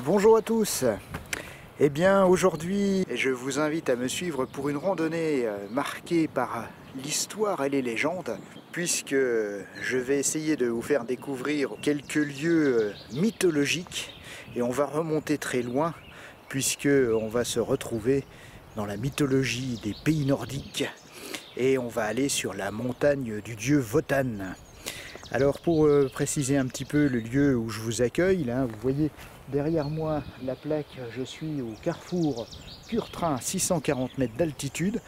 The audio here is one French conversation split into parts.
Bonjour à tous. Eh bien aujourd'hui je vous invite à me suivre pour une randonnée marquée par l'histoire et les légendes, puisque je vais essayer de vous faire découvrir quelques lieux mythologiques et on va remonter très loin puisque on va se retrouver dans la mythologie des pays nordiques et on va aller sur la montagne du dieu Wotan. Alors pour préciser un petit peu le lieu où je vous accueille, là vous voyez derrière moi la plaque, je suis au carrefour Curtrain, 640 mètres d'altitude,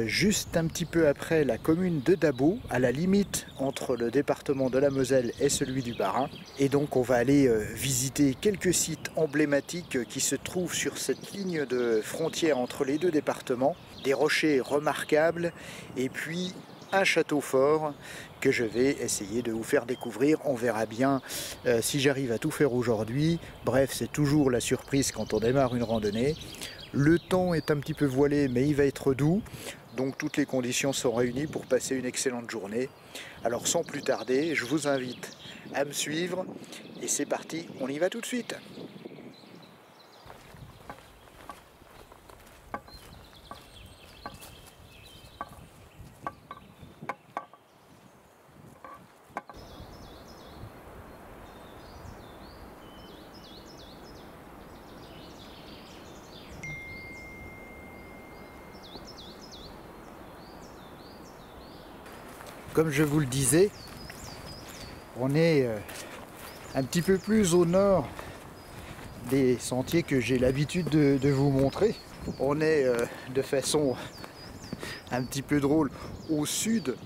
juste un petit peu après la commune de Dabo, à la limite entre le département de la Moselle et celui du Bas-Rhin. Et donc on va aller visiter quelques sites emblématiques qui se trouvent sur cette ligne de frontière entre les deux départements, des rochers remarquables et puis un château fort que je vais essayer de vous faire découvrir. On verra bien si j'arrive à tout faire aujourd'hui. Bref, c'est toujours la surprise quand on démarre une randonnée. Le temps est un petit peu voilé, mais il va être doux. Donc toutes les conditions sont réunies pour passer une excellente journée. Alors sans plus tarder, je vous invite à me suivre. Et c'est parti, on y va tout de suite. Comme je vous le disais, on est un petit peu plus au nord des sentiers que j'ai l'habitude de vous montrer. On est de façon un petit peu drôle au sud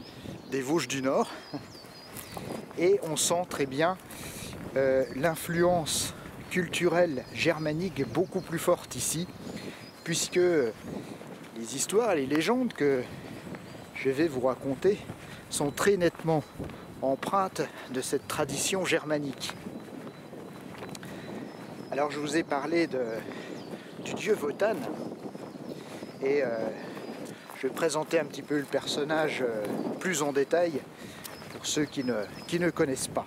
des Vosges du Nord et on sent très bien l'influence culturelle germanique beaucoup plus forte ici, puisque les histoires et les légendes que je vais vous raconter sont très nettement empreintes de cette tradition germanique. Alors je vous ai parlé du dieu Wotan et je vais présenter un petit peu le personnage plus en détail pour ceux qui ne connaissent pas.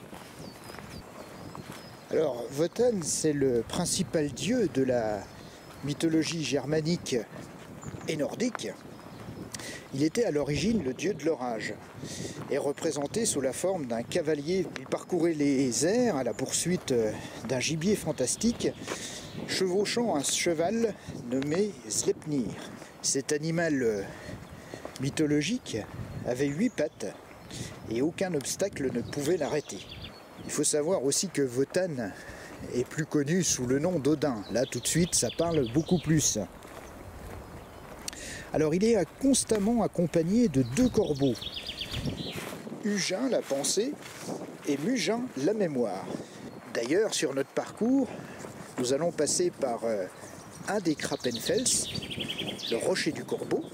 Alors Wotan, c'est le principal dieu de la mythologie germanique et nordique. Il était à l'origine le dieu de l'orage et représenté sous la forme d'un cavalier. Il parcourait les airs à la poursuite d'un gibier fantastique, chevauchant un cheval nommé Sleipnir. Cet animal mythologique avait 8 pattes et aucun obstacle ne pouvait l'arrêter. Il faut savoir aussi que Wotan est plus connu sous le nom d'Odin. Là tout de suite ça parle beaucoup plus. Alors il est constamment accompagné de 2 corbeaux, Hugin la pensée et Mugin la mémoire. D'ailleurs sur notre parcours, nous allons passer par un des Krappenfels, le rocher du corbeau,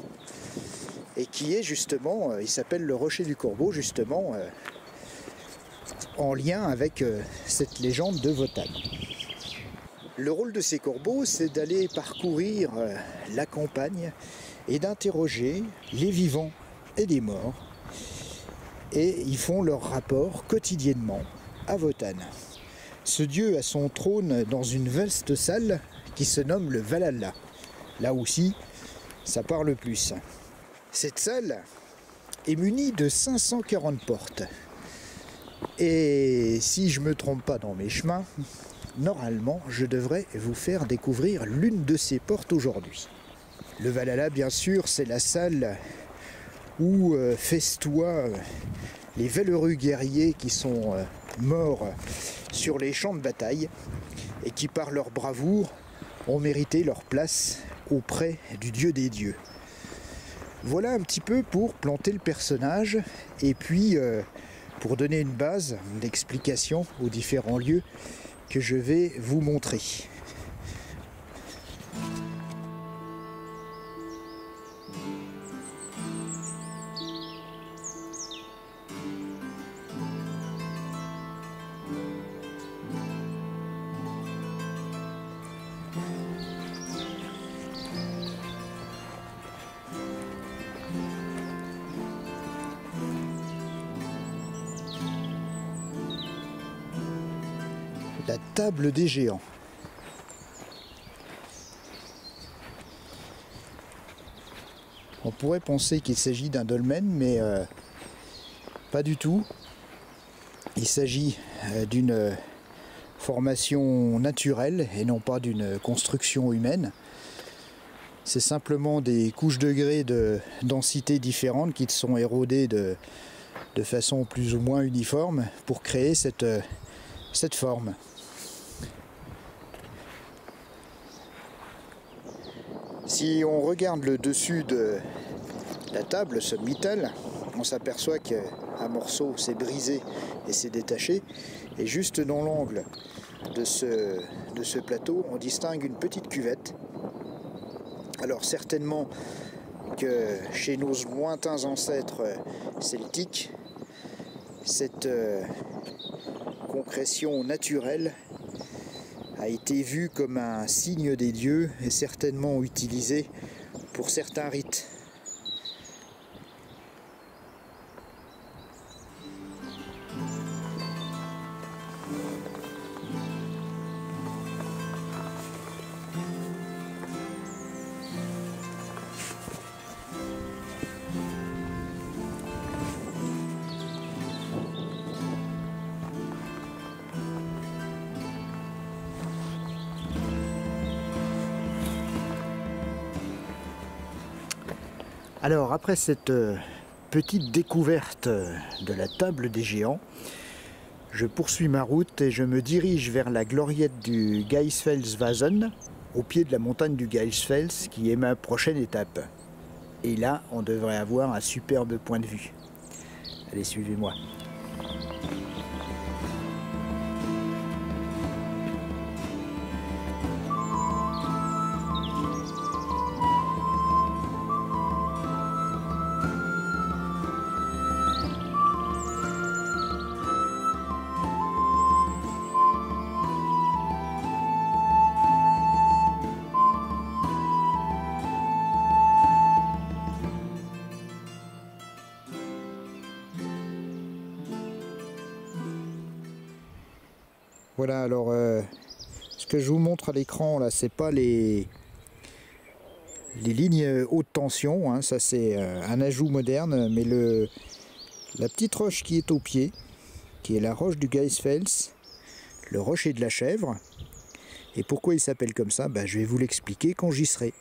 et qui est justement, il s'appelle le rocher du corbeau justement en lien avec cette légende de Wotan. Le rôle de ces corbeaux, c'est d'aller parcourir la campagne et d'interroger les vivants et les morts. Et ils font leur rapport quotidiennement à Wotan. Ce dieu a son trône dans une vaste salle qui se nomme le Valhalla. Là aussi, ça parle plus. Cette salle est munie de 540 portes. Et si je ne me trompe pas dans mes chemins, normalement, je devrais vous faire découvrir l'une de ces portes aujourd'hui. Le Valhalla, bien sûr, c'est la salle où festoient les valeureux guerriers qui sont morts sur les champs de bataille et qui, par leur bravoure, ont mérité leur place auprès du dieu des dieux. Voilà un petit peu pour planter le personnage et puis pour donner une base d'explication aux différents lieux que je vais vous montrer. La table des géants. On pourrait penser qu'il s'agit d'un dolmen, mais pas du tout. Il s'agit d'une formation naturelle et non pas d'une construction humaine. C'est simplement des couches de grès de densité différentes qui sont érodées de façon plus ou moins uniforme pour créer cette forme. Si on regarde le dessus de la table, ce mittel, on s'aperçoit qu'un morceau s'est brisé et s'est détaché. Et juste dans l'angle de ce plateau, on distingue une petite cuvette. Alors certainement que chez nos lointains ancêtres celtiques, cette concrétion naturelle a été vue comme un signe des dieux et certainement utilisée pour certains rites. Alors après cette petite découverte de la table des géants, je poursuis ma route et je me dirige vers la gloriette du Geisfelsvasen, au pied de la montagne du Geisfels, qui est ma prochaine étape. Et là, on devrait avoir un superbe point de vue. Allez, suivez-moi. Voilà, alors ce que je vous montre à l'écran là, c'est pas les lignes haute tension, hein, ça c'est un ajout moderne, mais la petite roche qui est au pied, qui est la roche du Geisfels, le rocher de la chèvre. Et pourquoi il s'appelle comme ça, ben, je vais vous l'expliquer quand j'y serai.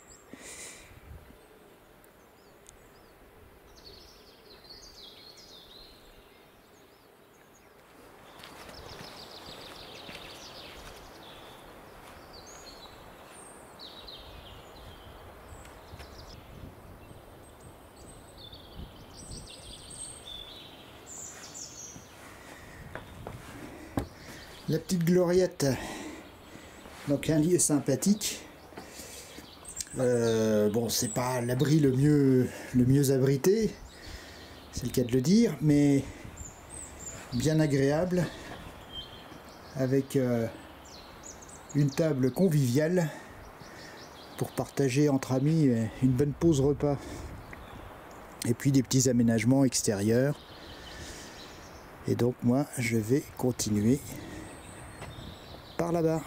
La petite gloriette, donc un lieu sympathique. Bon, c'est pas l'abri le mieux abrité, c'est le cas de le dire, mais bien agréable, avec une table conviviale pour partager entre amis une bonne pause repas, et puis des petits aménagements extérieurs. Et donc moi, je vais continuer par là-bas.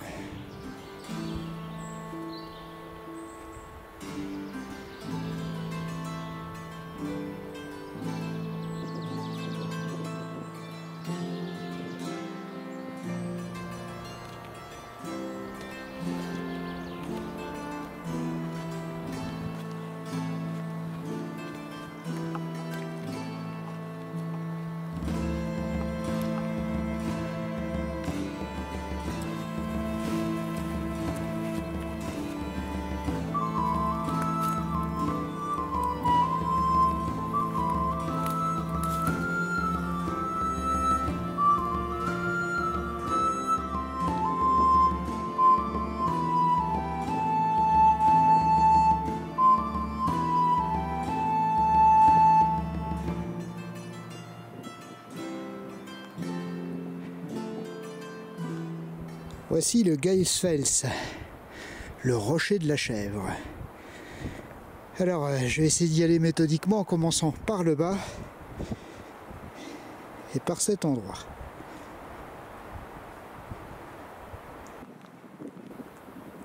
Voici le Geisfels, le rocher de la chèvre. Alors, je vais essayer d'y aller méthodiquement en commençant par le bas et par cet endroit.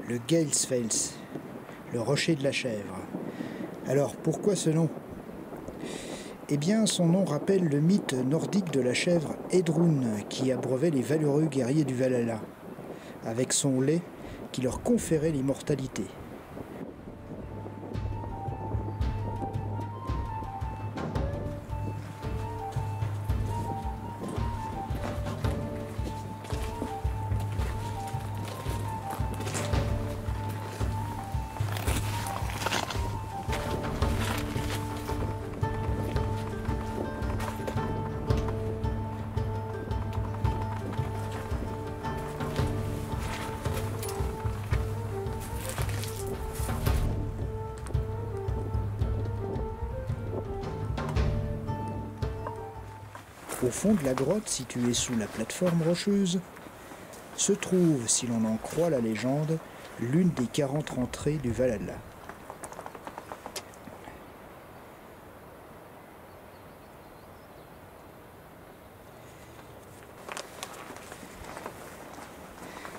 Le Geisfels, le rocher de la chèvre. Alors pourquoi ce nom? Eh bien son nom rappelle le mythe nordique de la chèvre Edrún qui abreuvait les valeureux guerriers du Valhalla, avec son lait qui leur conférait l'immortalité. Au fond de la grotte, située sous la plateforme rocheuse, se trouve, si l'on en croit la légende, l'une des 40 entrées du Valhalla.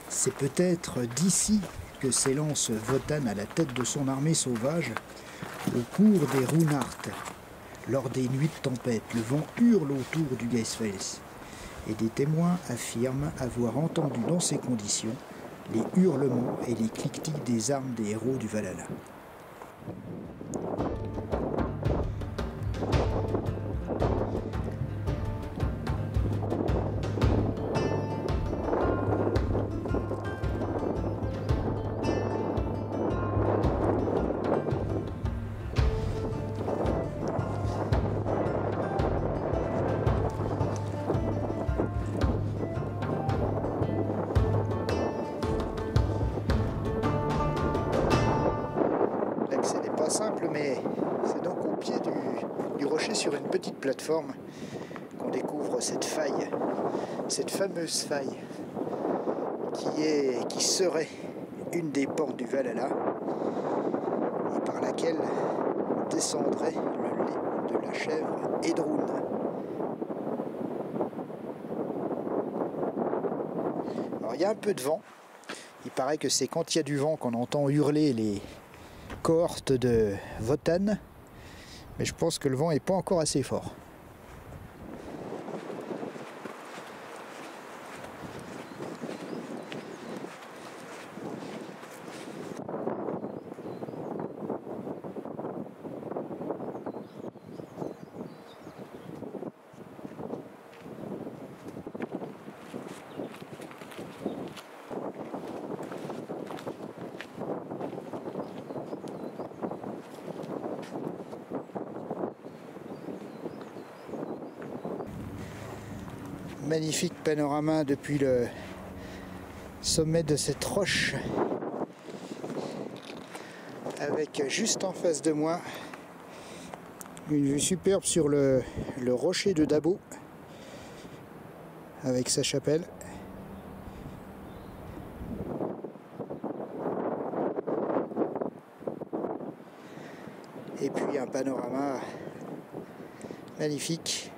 C'est peut-être d'ici que s'élance Wotan à la tête de son armée sauvage au cours des Runarth. Lors des nuits de tempête, le vent hurle autour du Geysfell et des témoins affirment avoir entendu dans ces conditions les hurlements et les cliquetis des armes des héros du Valhalla. Simple, mais c'est donc au pied du rocher sur une petite plateforme qu'on découvre cette faille, cette fameuse faille qui serait une des portes du Valhalla et par laquelle descendrait le lait de la chèvre Edrún. Alors il y a un peu de vent, il paraît que c'est quand il y a du vent qu'on entend hurler les cohorte de Wotan, mais je pense que le vent n'est pas encore assez fort. Magnifique panorama depuis le sommet de cette roche, avec juste en face de moi une vue superbe sur le rocher de Dabo avec sa chapelle. Et puis un panorama magnifique.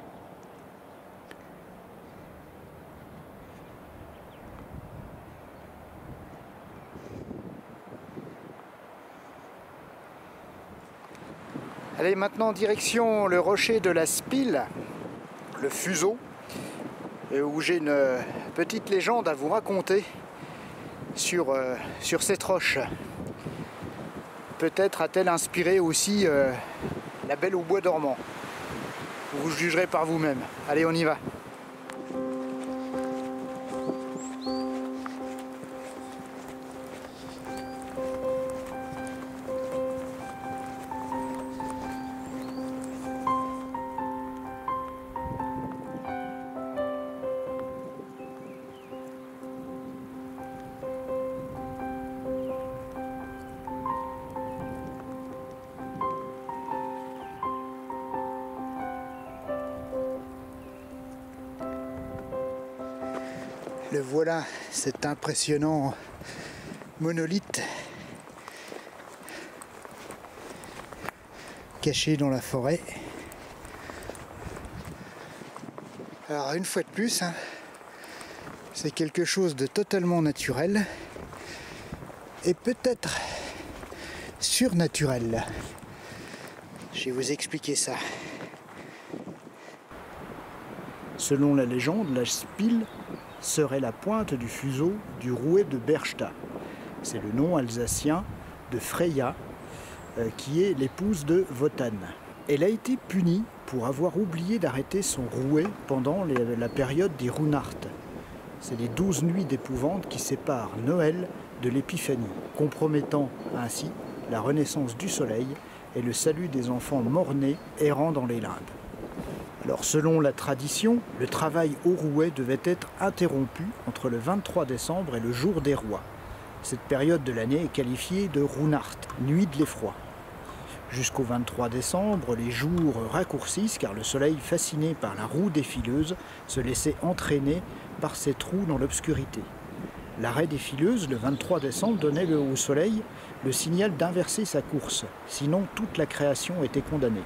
Allez, maintenant direction le rocher de la Spile, le fuseau, où j'ai une petite légende à vous raconter sur cette roche. Peut-être a-t-elle inspiré aussi La Belle au bois dormant. Vous jugerez par vous-même. Allez, on y va. Le voilà, cet impressionnant monolithe caché dans la forêt. Alors une fois de plus, c'est quelque chose de totalement naturel et peut-être surnaturel. Je vais vous expliquer ça. Selon la légende, la spile serait la pointe du fuseau du rouet de Berchta. C'est le nom alsacien de Freya, qui est l'épouse de Wotan. Elle a été punie pour avoir oublié d'arrêter son rouet pendant la période des Runartes. C'est les 12 nuits d'épouvante qui séparent Noël de l'Épiphanie, compromettant ainsi la renaissance du soleil et le salut des enfants mort-nés errant dans les limbes. Alors selon la tradition, le travail au rouet devait être interrompu entre le 23 décembre et le jour des rois. Cette période de l'année est qualifiée de Runart, nuit de l'effroi. Jusqu'au 23 décembre, les jours raccourcissent car le soleil, fasciné par la roue des fileuses, se laissait entraîner par ses trous dans l'obscurité. L'arrêt des fileuses, le 23 décembre, donnait au soleil le signal d'inverser sa course, sinon toute la création était condamnée.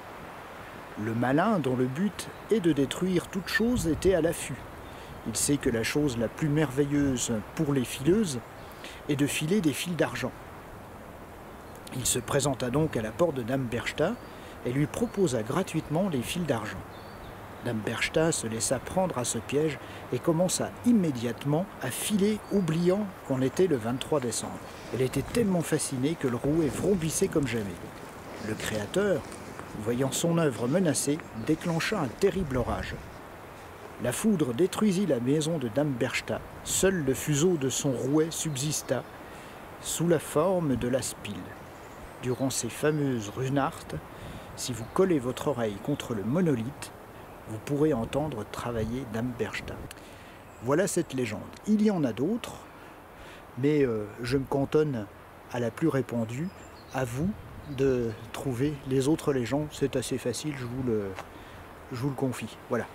Le malin, dont le but est de détruire toute chose, était à l'affût. Il sait que la chose la plus merveilleuse pour les fileuses est de filer des fils d'argent. Il se présenta donc à la porte de Dame Berchta et lui proposa gratuitement les fils d'argent. Dame Berchta se laissa prendre à ce piège et commença immédiatement à filer, oubliant qu'on était le 23 décembre. Elle était tellement fascinée que le rouet vrombissait comme jamais. Le créateur, voyant son œuvre menacée, déclencha un terrible orage. La foudre détruisit la maison de Dame Berchta. Seul le fuseau de son rouet subsista sous la forme de la spile. Durant ces fameuses Runartes, si vous collez votre oreille contre le monolithe, vous pourrez entendre travailler Dame Berchta. Voilà cette légende. Il y en a d'autres, mais je me cantonne à la plus répandue. À vous de trouver les autres légendes, c'est assez facile, je vous le confie. Voilà.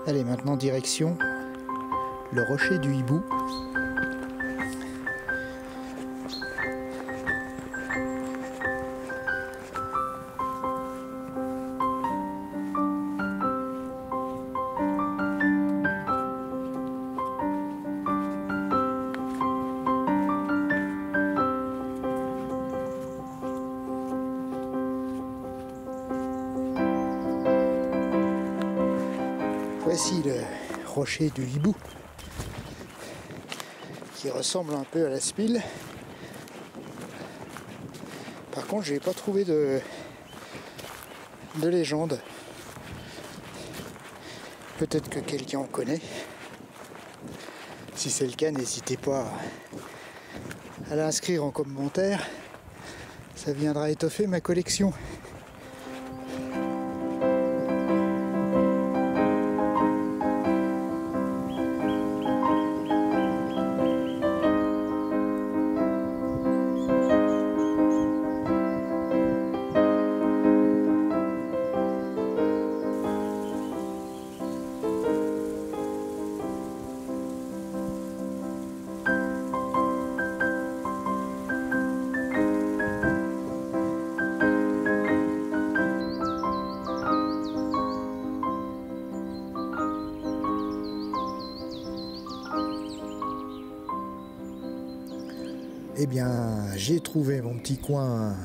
Allez, maintenant direction le rocher du Hibou. Voici le rocher du Hibou qui ressemble un peu à la spile. Par contre, je n'ai pas trouvé de légende. Peut-être que quelqu'un en connaît. Si c'est le cas, n'hésitez pas à l'inscrire en commentaire. Ça viendra étoffer ma collection. Eh bien, j'ai trouvé mon petit coin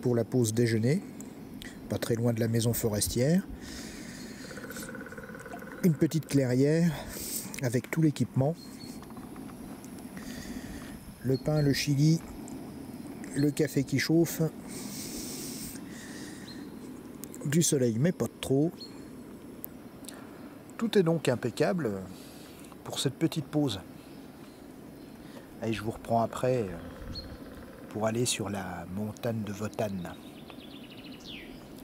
pour la pause déjeuner, pas très loin de la maison forestière. Une petite clairière avec tout l'équipement. Le pain, le chili, le café qui chauffe, du soleil mais pas de trop. Tout est donc impeccable pour cette petite pause. Et je vous reprends après pour aller sur la montagne de Wotan.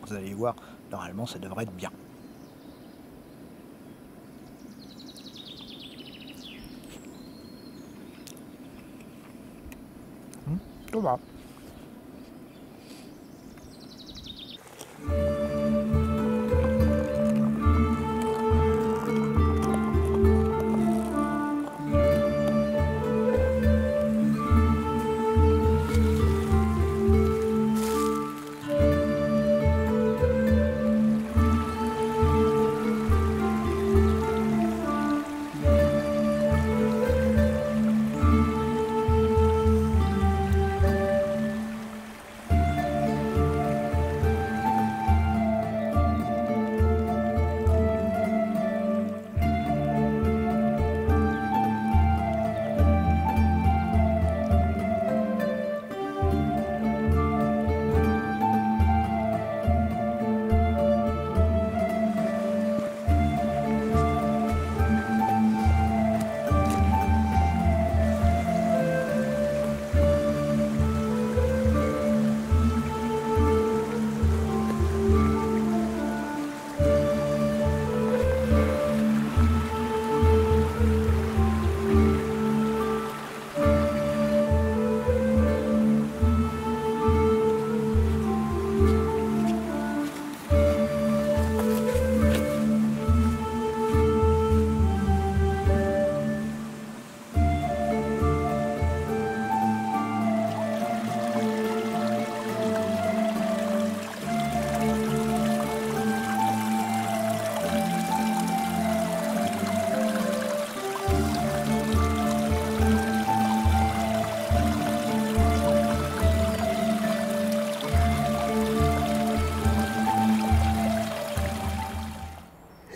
Vous allez voir, normalement ça devrait être bien. Ça va.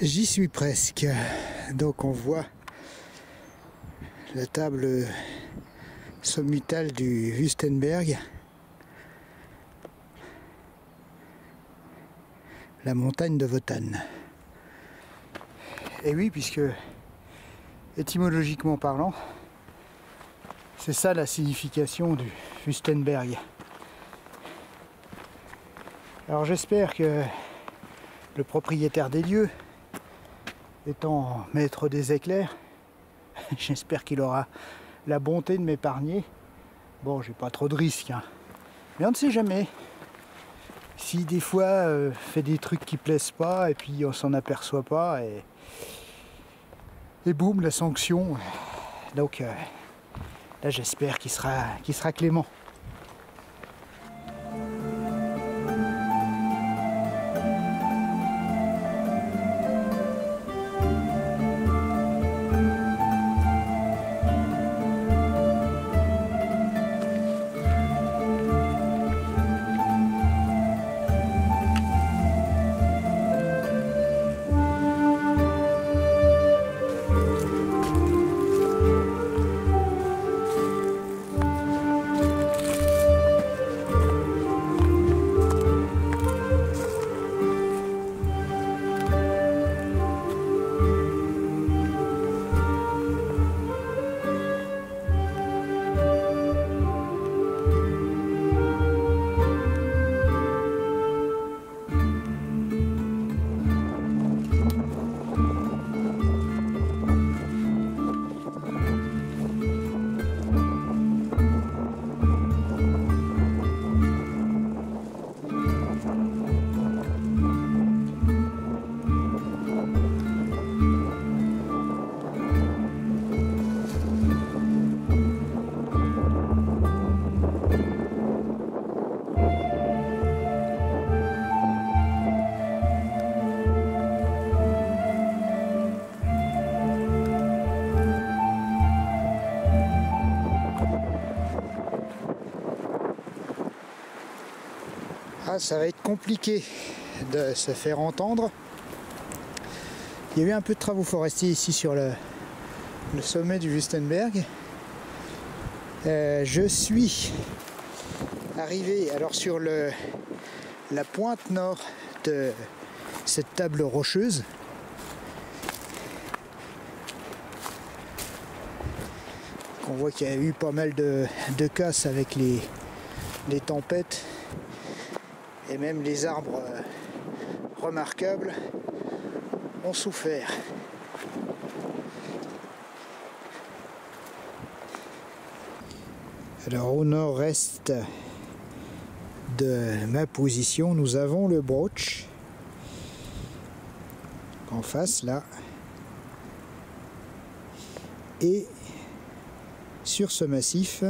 J'y suis presque. Donc on voit la table sommitale du Wüstenberg, la montagne de Wotan. Et oui, puisque étymologiquement parlant, c'est ça la signification du Wüstenberg. Alors j'espère que le propriétaire des lieux, étant maître des éclairs, j'espère qu'il aura la bonté de m'épargner. Bon, j'ai pas trop de risques, hein. Mais on ne sait jamais. Si des fois fait des trucs qui plaisent pas et puis on s'en aperçoit pas et boum, la sanction. Donc là j'espère qu'il sera clément. Ah, ça va être compliqué de se faire entendre. Il y a eu un peu de travaux forestiers ici sur le sommet du Wüstenberg. Je suis arrivé alors sur la pointe nord de cette table rocheuse. On voit qu'il y a eu pas mal de casse avec les tempêtes. Et même les arbres remarquables ont souffert. Alors au nord-est de ma position, nous avons le Broch. En face là. Et sur ce massif,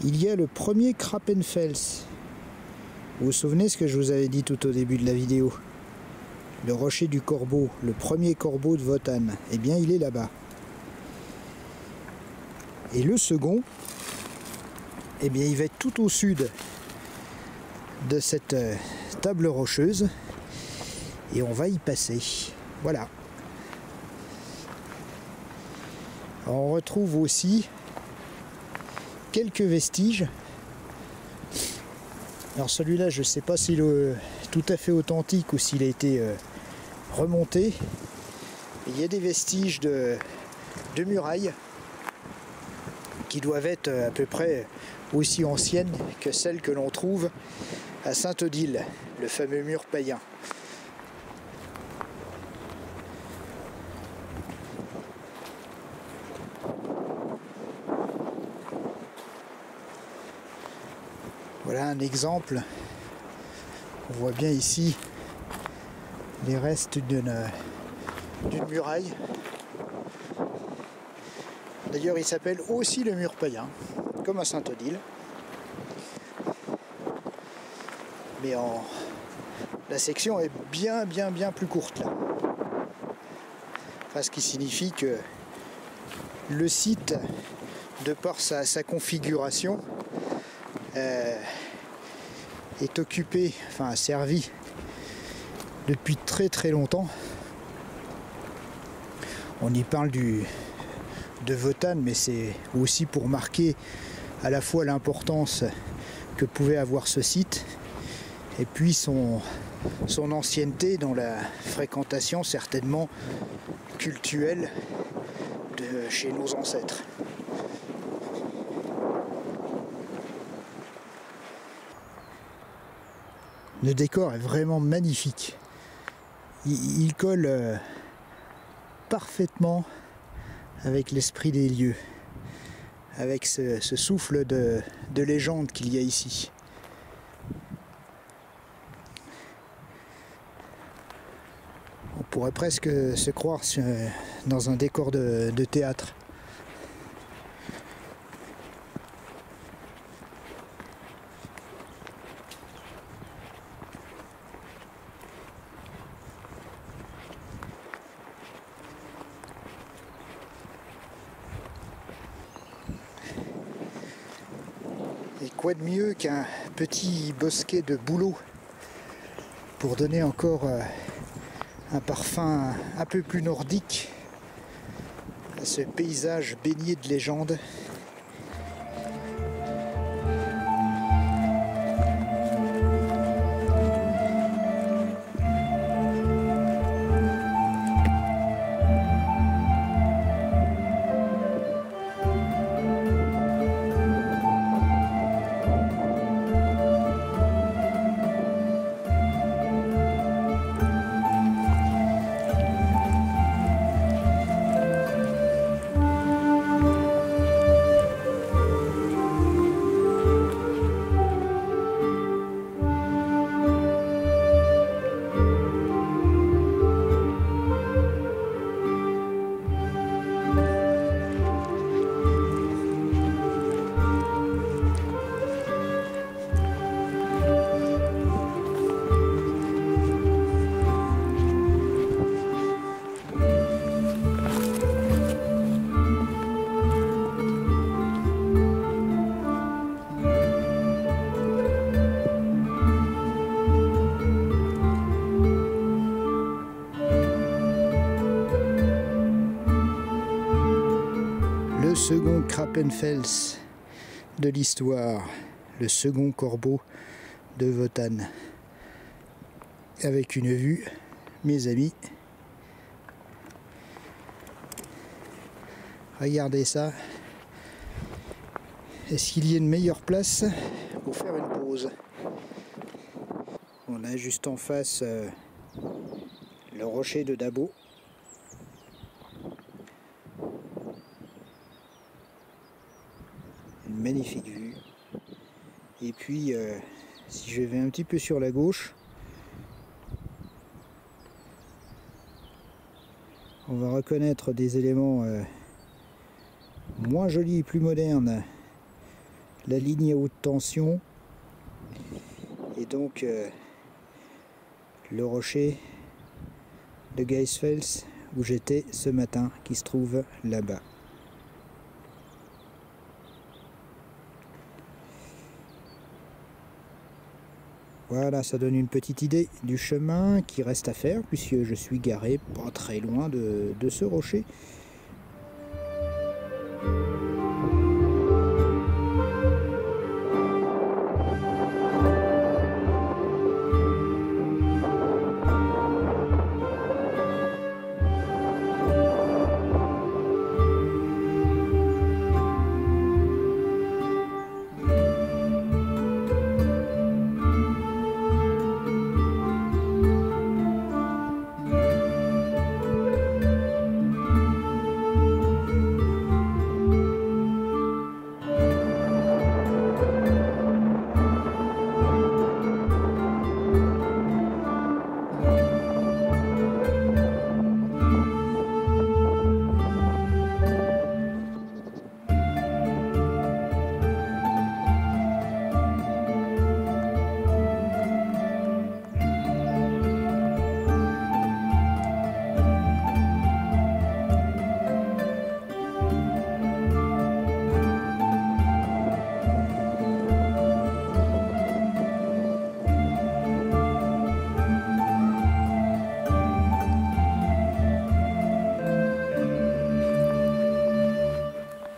il y a le premier Krappenfels. Vous vous souvenez ce que je vous avais dit tout au début de la vidéo? Le rocher du corbeau, le premier corbeau de Wotan. Eh bien, il est là-bas. Et le second, eh bien, il va être tout au sud de cette table rocheuse. Et on va y passer. Voilà. Alors, on retrouve aussi quelques vestiges. Alors celui-là, je ne sais pas s'il est tout à fait authentique ou s'il a été remonté. Il y a des vestiges de murailles qui doivent être à peu près aussi anciennes que celles que l'on trouve à Saint-Odile, le fameux mur païen. Voilà un exemple. On voit bien ici les restes d'une muraille. D'ailleurs, il s'appelle aussi le mur païen, comme à Saint-Odile. Mais la section est bien plus courte là. Enfin, ce qui signifie que le site, de par sa configuration, est occupé, enfin servi depuis très très longtemps. On y parle de Wotan, mais c'est aussi pour marquer à la fois l'importance que pouvait avoir ce site et puis son ancienneté dans la fréquentation certainement cultuelle de chez nos ancêtres. Le décor est vraiment magnifique. Il colle parfaitement avec l'esprit des lieux, avec ce souffle de légende qu'il y a ici. On pourrait presque se croire dans un décor de théâtre. Et quoi de mieux qu'un petit bosquet de bouleaux pour donner encore un parfum un peu plus nordique à ce paysage baigné de légende. Le second Krapenfels de l'histoire, le second corbeau de Wotan. Avec une vue, mes amis. Regardez ça. Est-ce qu'il y a une meilleure place pour faire une pause? On a juste en face le rocher de Dabo. Une magnifique vue. Et puis, si je vais un petit peu sur la gauche, on va reconnaître des éléments moins jolis et plus modernes. La ligne à haute tension et donc le rocher de Geisfels où j'étais ce matin qui se trouve là-bas. Voilà, ça donne une petite idée du chemin qui reste à faire puisque je suis garé pas très loin de ce rocher.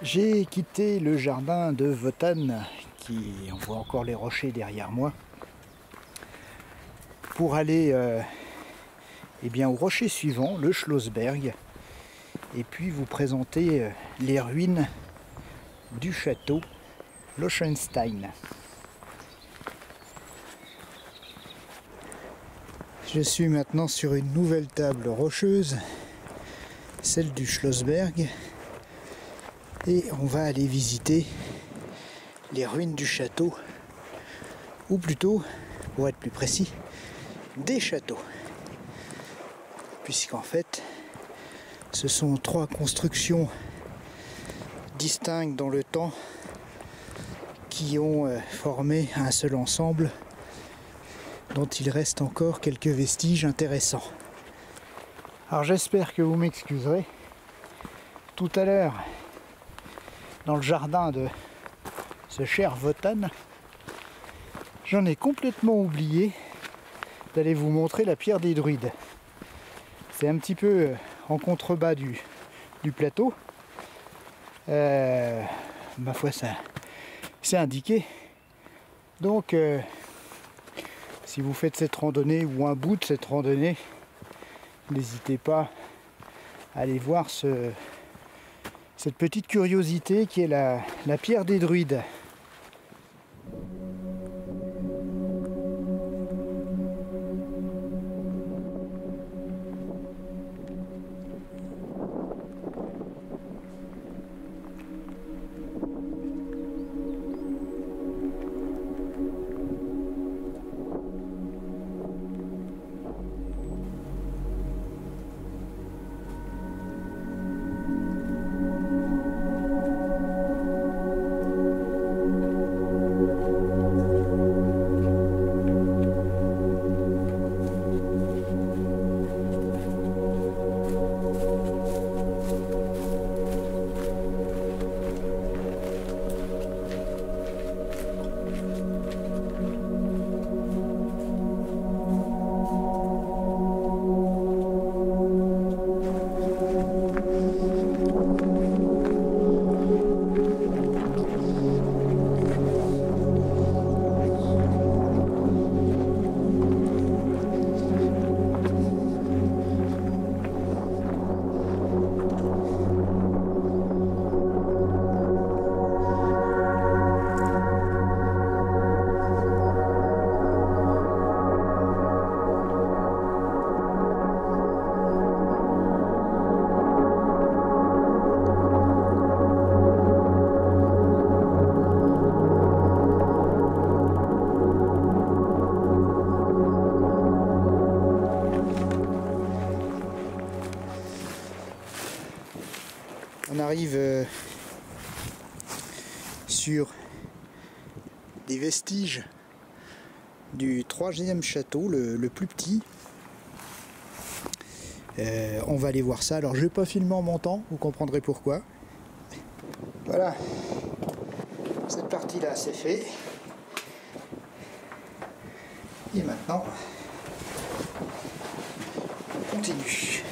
J'ai quitté le jardin de Wotan, on voit encore les rochers derrière moi, pour aller au rocher suivant, le Schlossberg, et puis vous présenter les ruines du château Loechenstein. Je suis maintenant sur une nouvelle table rocheuse, celle du Schlossberg, et on va aller visiter les ruines du château, ou plutôt, pour être plus précis, des châteaux. Puisqu'en fait, ce sont 3 constructions distinctes dans le temps qui ont formé un seul ensemble dont il reste encore quelques vestiges intéressants. Alors j'espère que vous m'excuserez. Tout à l'heure, dans le jardin de ce cher Wotan, j'en ai complètement oublié d'aller vous montrer la pierre des druides. C'est un petit peu en contrebas du plateau. Ma foi, ça c'est indiqué. Donc, si vous faites cette randonnée ou un bout de cette randonnée, n'hésitez pas à aller voir cette petite curiosité qui est la pierre des druides. On arrive sur des vestiges du 3e château, le plus petit. On va aller voir ça. Alors je vais pas filmer en montant, vous comprendrez pourquoi. Voilà, cette partie là c'est fait. Et maintenant, on continue.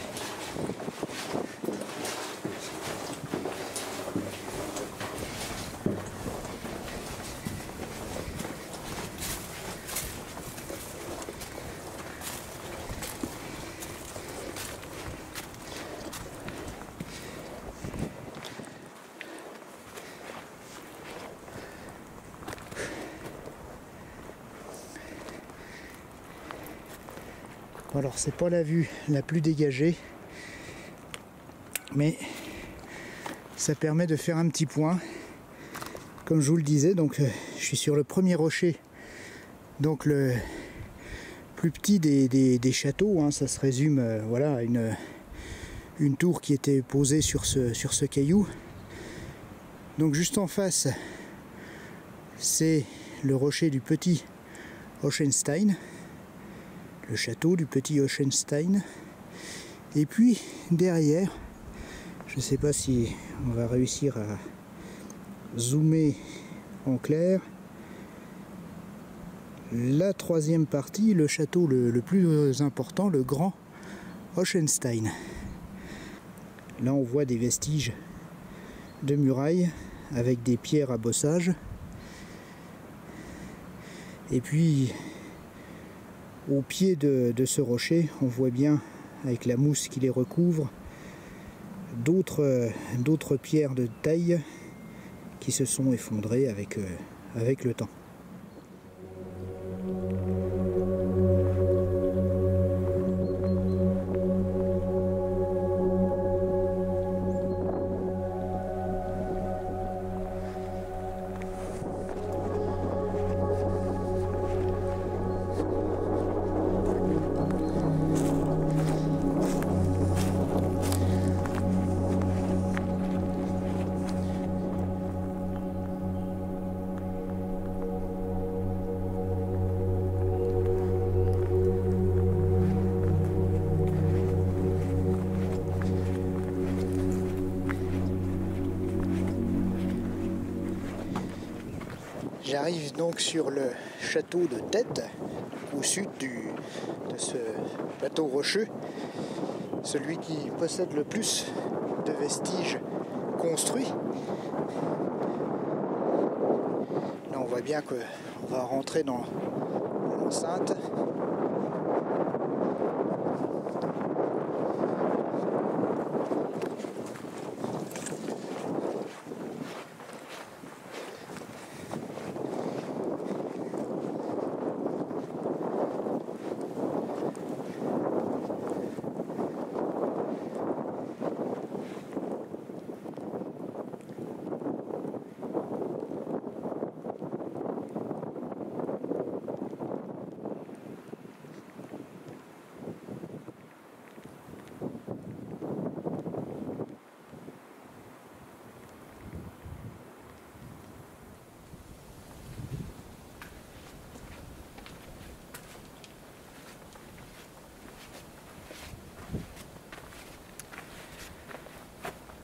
Alors c'est pas la vue la plus dégagée, mais ça permet de faire un petit point. Comme je vous le disais, donc je suis sur le premier rocher, donc le plus petit des châteaux, hein, ça se résume voilà, à une tour qui était posée sur ce caillou. Donc juste en face, c'est le rocher du petit Loechenstein, le château du petit Loechenstein. Et puis derrière, je ne sais pas si on va réussir à zoomer en clair, la 3e partie, le château le plus important, le grand Loechenstein. Là on voit des vestiges de muraille avec des pierres à bossage. Et puis au pied de ce rocher, on voit bien, avec la mousse qui les recouvre, d'autres pierres de taille qui se sont effondrées avec le temps. J'arrive donc sur le château de Tête, au sud de ce plateau rocheux, celui qui possède le plus de vestiges construits. Là on voit bien qu'on va rentrer dans l'enceinte.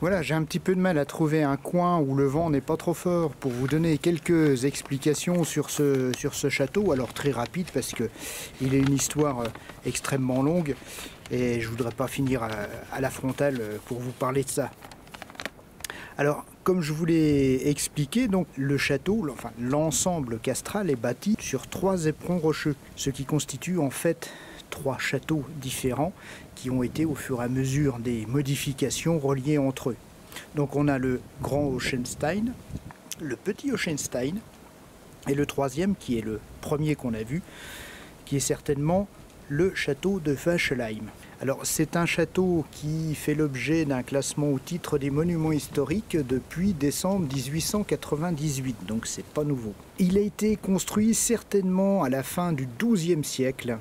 Voilà, j'ai un petit peu de mal à trouver un coin où le vent n'est pas trop fort pour vous donner quelques explications sur ce château. Alors très rapide parce qu'il a une histoire extrêmement longue et je ne voudrais pas finir à la frontale pour vous parler de ça. Alors, comme je vous l'ai expliqué, donc, le château, enfin l'ensemble castral est bâti sur 3 éperons rocheux, ce qui constitue en fait 3 châteaux différents qui ont été au fur et à mesure des modifications reliés entre eux. Donc on a le grand Hohenstein, le petit Hohenstein et le troisième qui est le premier qu'on a vu, qui est certainement le château de Wachelheim. Alors c'est un château qui fait l'objet d'un classement au titre des monuments historiques depuis décembre 1898, donc c'est pas nouveau. Il a été construit certainement à la fin du XIIe siècle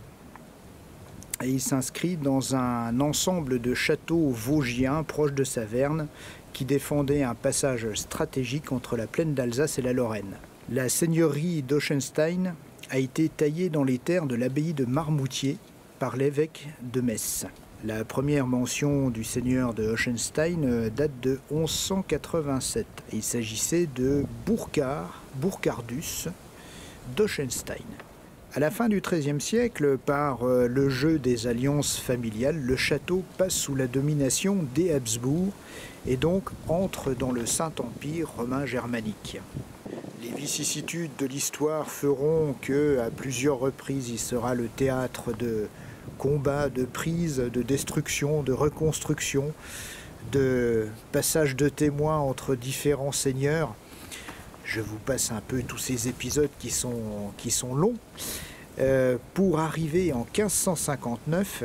et il s'inscrit dans un ensemble de châteaux vosgiens proches de Saverne qui défendaient un passage stratégique entre la plaine d'Alsace et la Lorraine. La seigneurie d'Hohenstein a été taillée dans les terres de l'abbaye de Marmoutier par l'évêque de Metz. La première mention du seigneur de Hohenstein date de 1187. Il s'agissait de Burkhardus d'Hohenstein. À la fin du XIIIe siècle, par le jeu des alliances familiales, le château passe sous la domination des Habsbourg et donc entre dans le Saint-Empire romain germanique. Les vicissitudes de l'histoire feront qu'à plusieurs reprises, il sera le théâtre de combats, de prises, de destruction, de reconstruction, de passage de témoins entre différents seigneurs. Je vous passe un peu tous ces épisodes qui sont longs, pour arriver en 1559,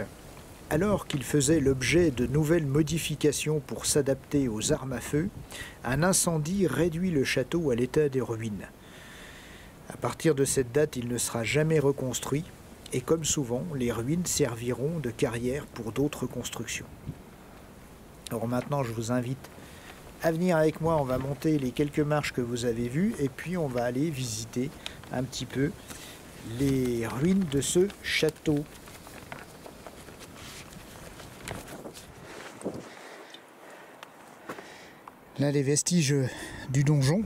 alors qu'il faisait l'objet de nouvelles modifications pour s'adapter aux armes à feu, un incendie réduit le château à l'état des ruines. À partir de cette date, il ne sera jamais reconstruit, et comme souvent, les ruines serviront de carrière pour d'autres constructions. Alors maintenant, je vous invite à venir avec moi, on va monter les quelques marches que vous avez vues et puis on va aller visiter un petit peu les ruines de ce château. Là, les vestiges du donjon.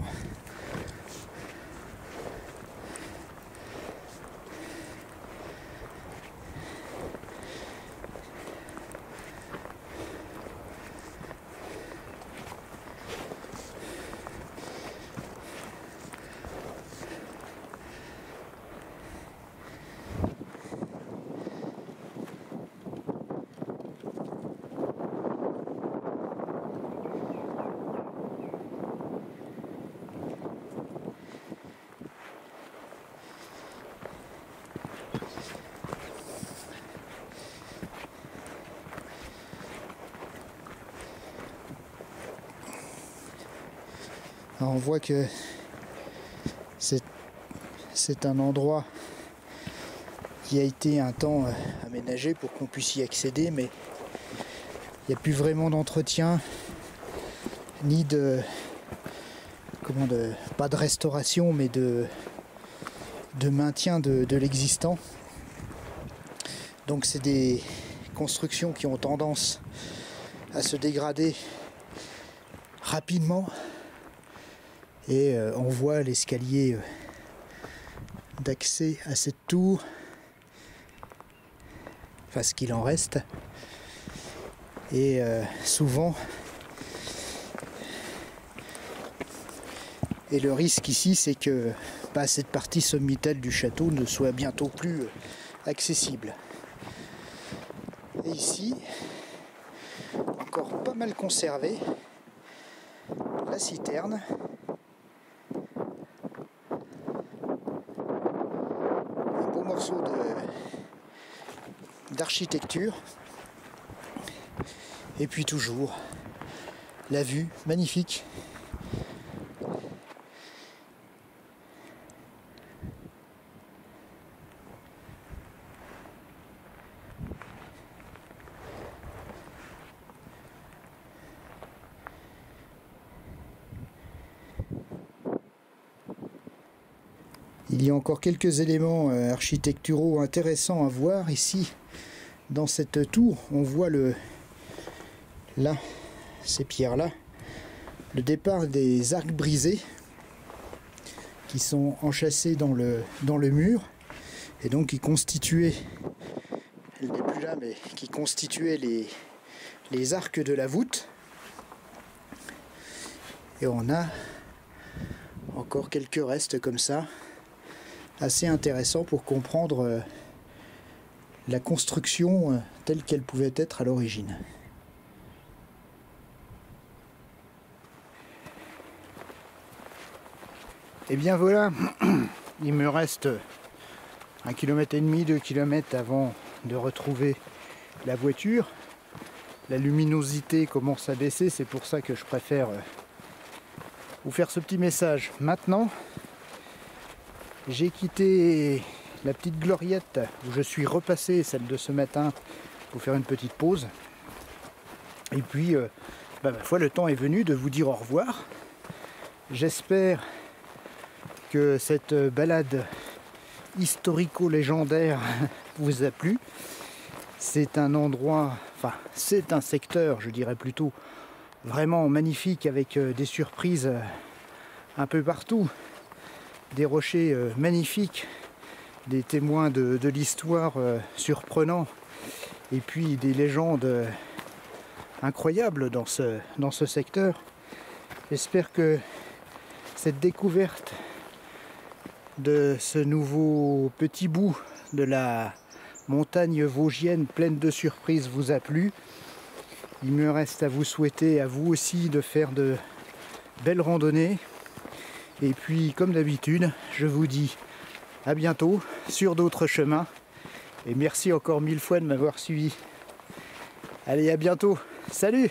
Alors on voit que c'est un endroit qui a été un temps aménagé pour qu'on puisse y accéder, mais il n'y a plus vraiment d'entretien, ni pas de restauration, mais de maintien de l'existant. Donc c'est des constructions qui ont tendance à se dégrader rapidement, et on voit l'escalier d'accès à cette tour, enfin ce qu'il en reste, et souvent, et le risque ici c'est que cette partie sommitale du château ne soit bientôt plus accessible. Et ici, encore pas mal conservé, la citerne. Un beau morceau d'architecture. Et puis toujours la vue magnifique. Il y a encore quelques éléments architecturaux intéressants à voir ici dans cette tour. On voit là, ces pierres-là, le départ des arcs brisés qui sont enchâssés dans le mur, et donc qui constituaient, elle n'est plus là, mais qui constituaient les arcs de la voûte. Et on a encore quelques restes comme ça, assez intéressant pour comprendre la construction telle qu'elle pouvait être à l'origine. Et bien voilà, il me reste 1,5 km, 2 km avant de retrouver la voiture. La luminosité commence à baisser, c'est pour ça que je préfère vous faire ce petit message maintenant. J'ai quitté la petite gloriette où je suis repassé, celle de ce matin, pour faire une petite pause. Et puis, ma foi, le temps est venu de vous dire au revoir. J'espère que cette balade historico-légendaire vous a plu. C'est un endroit, enfin, c'est un secteur, je dirais plutôt, vraiment magnifique, avec des surprises un peu partout. Des rochers magnifiques, des témoins de l'histoire surprenants, et puis des légendes incroyables dans ce secteur. J'espère que cette découverte de ce nouveau petit bout de la montagne vosgienne pleine de surprises vous a plu. Il me reste à vous souhaiter à vous aussi de faire de belles randonnées. Et puis, comme d'habitude, je vous dis à bientôt sur d'autres chemins. Et merci encore 1000 fois de m'avoir suivi. Allez, à bientôt. Salut!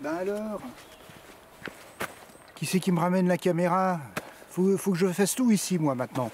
Ben alors, qui c'est qui me ramène la caméra? Faut que je fasse tout ici, moi, maintenant.